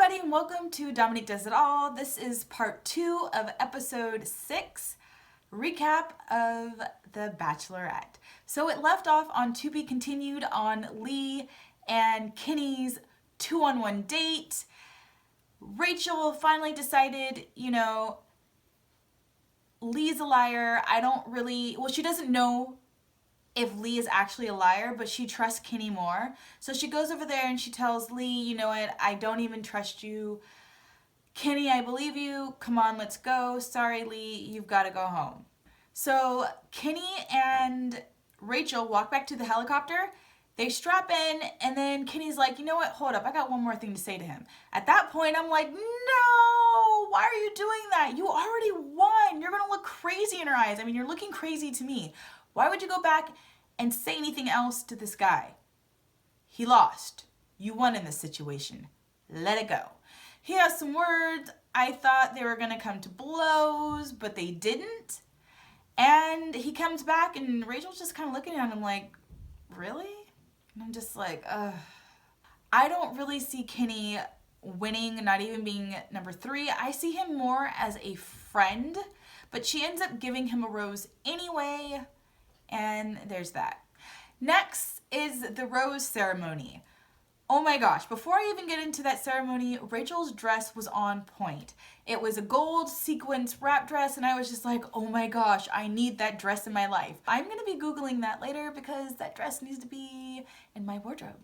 everybody, and welcome to Dominique Does It All. This is part 2 of episode 6, recap of The Bachelorette. So it left off on To Be Continued on Lee and Kenny's 2-on-1 date. Rachel finally decided, Lee's a liar. She doesn't know if Lee is actually a liar, but she trusts Kenny more. So she goes over there and she tells Lee, you know what, I don't even trust you. Kenny, I believe you. Come on, let's go. Sorry, Lee, you've got to go home. So Kenny and Rachel walk back to the helicopter. They strap in, and then Kenny's like, you know what, hold up, I got one more thing to say to him. At that point, I'm like, no, why are you doing that? You already won. You're going to look crazy in her eyes. I mean, you're looking crazy to me. Why would you go back and say anything else to this guy? He lost. You won in this situation. Let it go. He has some words. I thought they were going to come to blows, but they didn't. And he comes back, and Rachel's just kind of looking at him like, really? And I'm just like, ugh. I don't really see Kenny winning, not even being number 3. I see him more as a friend, but she ends up giving him a rose anyway. And there's that. Next is the rose ceremony. Oh my gosh, before I even get into that ceremony, Rachel's dress was on point. It was a gold sequence wrap dress, and I was just like, oh my gosh, I need that dress in my life. I'm going to be Googling that later because that dress needs to be in my wardrobe.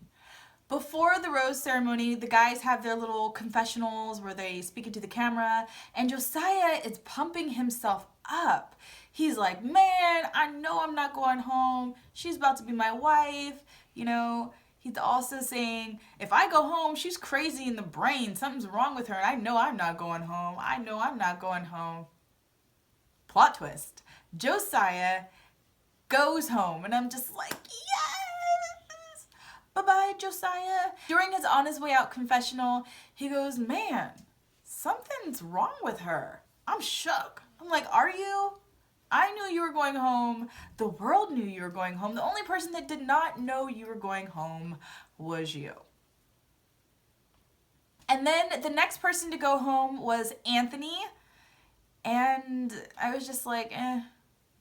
Before the rose ceremony, the guys have their little confessionals where they speak into the camera, and Josiah is pumping himself up. He's like, man, I know I'm not going home. She's about to be my wife. He's also saying, if I go home, she's crazy in the brain. Something's wrong with her, and I know I'm not going home. I know I'm not going home. Plot twist. Josiah goes home, and I'm just like, yes! Bye-bye, Josiah. During his on his way out confessional, he goes, man, something's wrong with her. I'm shook. I'm like, are you? I knew you were going home. The world knew you were going home. The only person that did not know you were going home was you. And then the next person to go home was Anthony. And I was just like,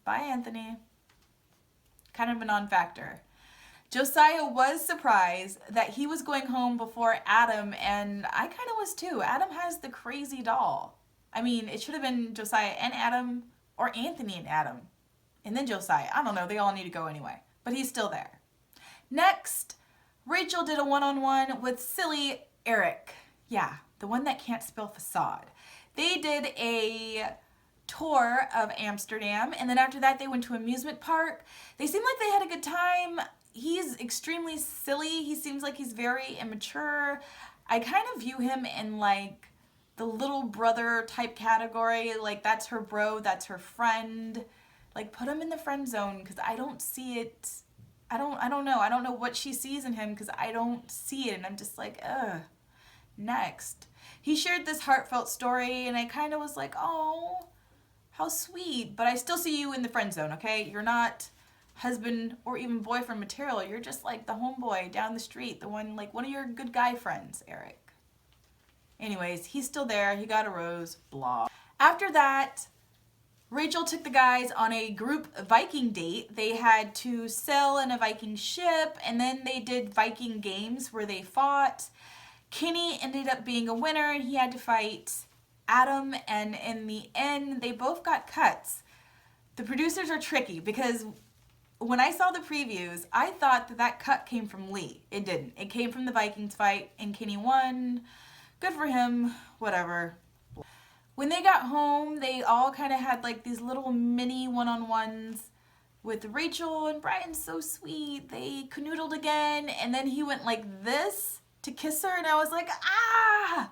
bye, Anthony. Kind of a non-factor. Josiah was surprised that he was going home before Adam, and I kind of was too. Adam has the crazy doll. I mean, it should have been Josiah and Adam, or Anthony and Adam, and then Josiah. I don't know, they all need to go anyway, but he's still there. Next, Rachel did a one-on-one with silly Eric. Yeah, the one that can't spell facade. They did a tour of Amsterdam, and then after that they went to an amusement park. They seemed like they had a good time. He's extremely silly. He seems like he's very immature. I kind of view him in like the little brother type category. Like, that's her bro, that's her friend. Like, put him in the friend zone because I don't see it. I don't know. I don't know what she sees in him because I don't see it. And I'm just like, ugh. Next. He shared this heartfelt story and I kind of was like, oh, how sweet. But I still see you in the friend zone, okay? You're not husband or even boyfriend material. You're just like the homeboy down the street. The one, like one of your good guy friends, Eric. Anyways, he's still there. He got a rose, blah. After that, Rachel took the guys on a group Viking date. They had to sail in a Viking ship, and then they did Viking games where they fought. Kenny ended up being a winner, and he had to fight Adam, and in the end, they both got cuts. The producers are tricky because when I saw the previews, I thought that cut came from Lee. It didn't. It came from the Vikings fight, and Kenny won. Good for him, whatever. When they got home, they all kind of had like these little mini one-on-ones with Rachel, and Brian's so sweet. They canoodled again, and then he went like this to kiss her, and I was like, ah,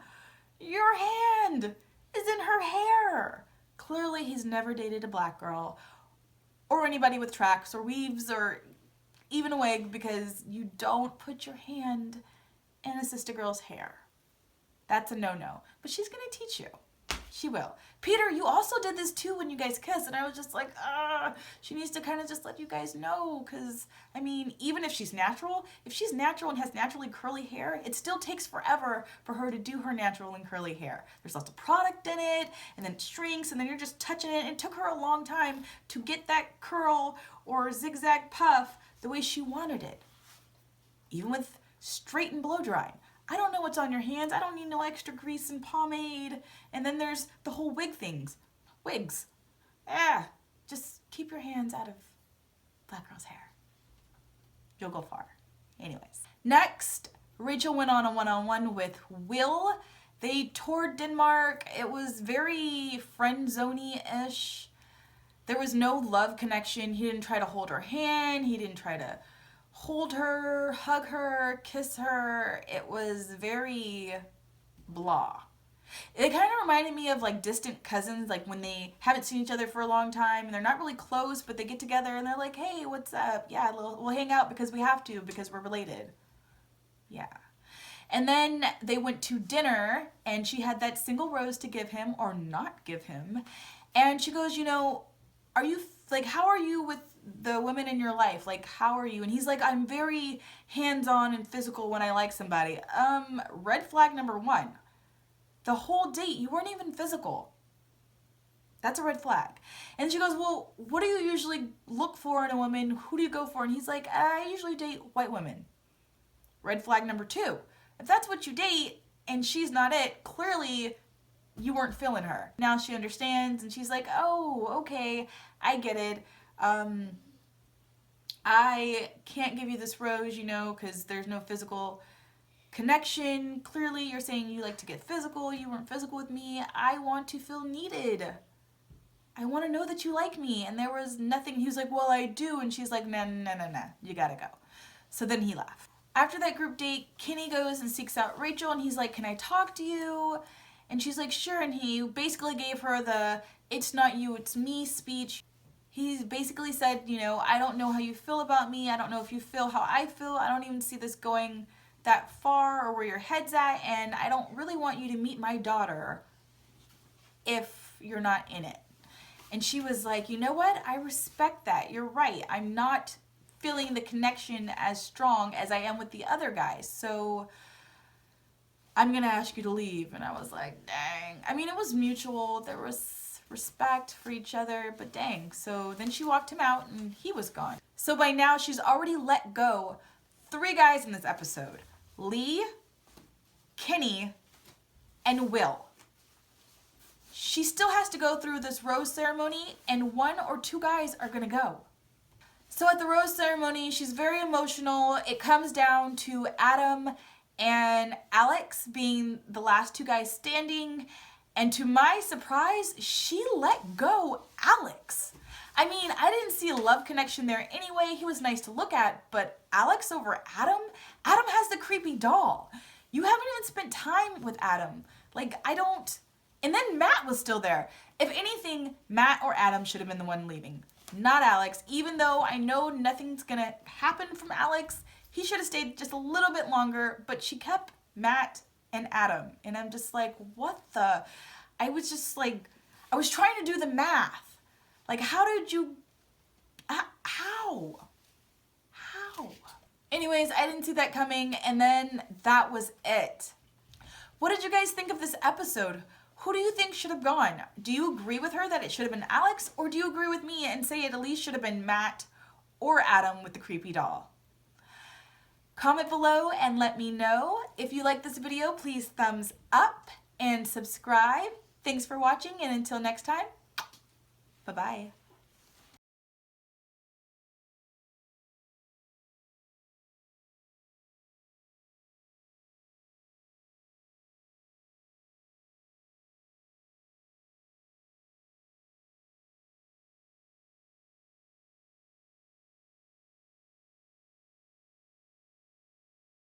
your hand is in her hair. Clearly, he's never dated a black girl or anybody with tracks or weaves or even a wig because you don't put your hand in a sister girl's hair. That's a no-no, but she's gonna teach you. She will. Peter, you also did this too when you guys kissed, and I was just like, she needs to kind of just let you guys know, because, I mean, even if she's natural and has naturally curly hair, it still takes forever for her to do her natural and curly hair. There's lots of product in it, and then it shrinks, and then you're just touching it, and it took her a long time to get that curl or zigzag puff the way she wanted it. Even with straight and blow drying. I don't know what's on your hands. I don't need no extra grease and pomade. And then there's the whole wig things. Wigs. Just keep your hands out of Black girl's hair. You'll go far. Anyways. Next, Rachel went on a one-on-one with Will. They toured Denmark. It was very friend-zoney-ish. There was no love connection. He didn't try to hold her hand. He didn't try to hold her, hug her, kiss her. It was very blah. It kind of reminded me of like distant cousins, like when they haven't seen each other for a long time and they're not really close, but they get together and they're like, hey, what's up? Yeah, we'll hang out because we have to, because we're related. Yeah. And then they went to dinner and she had that single rose to give him or not give him. And she goes, you know, are you, like, how are you with the women in your life? Like, how are you? And he's like, I'm very hands-on and physical when I like somebody. Red flag number 1. The whole date, you weren't even physical. That's a red flag. And she goes, well, what do you usually look for in a woman? Who do you go for? And he's like, I usually date white women. Red flag number 2. If that's what you date and she's not it, clearly you weren't feeling her. Now she understands and she's like, oh, okay, I get it. I can't give you this rose, you know, because there's no physical connection. Clearly you're saying you like to get physical. You weren't physical with me. I want to feel needed. I want to know that you like me. And there was nothing. He was like, well, I do. And she's like, no, you gotta go. So then he left. After that group date, Kenny goes and seeks out Rachel and he's like, can I talk to you? And she's like, sure. And he basically gave her the it's not you, it's me speech. He basically said, you know, I don't know how you feel about me. I don't know if you feel how I feel. I don't even see this going that far or where your head's at. And I don't really want you to meet my daughter if you're not in it. And she was like, you know what? I respect that. You're right. I'm not feeling the connection as strong as I am with the other guys. So I'm going to ask you to leave. And I was like, dang. I mean, it was mutual. There was respect for each other, but dang. So then she walked him out and he was gone. So by now she's already let go 3 guys in this episode. Lee, Kenny, and Will. She still has to go through this rose ceremony and 1 or 2 guys are going to go. So at the rose ceremony, she's very emotional. It comes down to Adam and Alex being the last 2 guys standing. And to my surprise, she let go Alex. I mean, I didn't see a love connection there anyway. He was nice to look at, but Alex over Adam? Adam has the creepy doll. You haven't even spent time with Adam. Like, I don't... And then Matt was still there. If anything, Matt or Adam should have been the one leaving, not Alex. Even though I know nothing's gonna happen from Alex, he should have stayed just a little bit longer, but she kept Matt and Adam. And I'm just like, what the? I was just like, I was trying to do the math. Like, how did you, how? Anyways, I didn't see that coming, and then that was it. What did you guys think of this episode? Who do you think should have gone? Do you agree with her that it should have been Alex, or do you agree with me and say it at least should have been Matt or Adam with the creepy doll? Comment below and let me know. If you like this video, please thumbs up and subscribe. Thanks for watching, and until next time, bye-bye.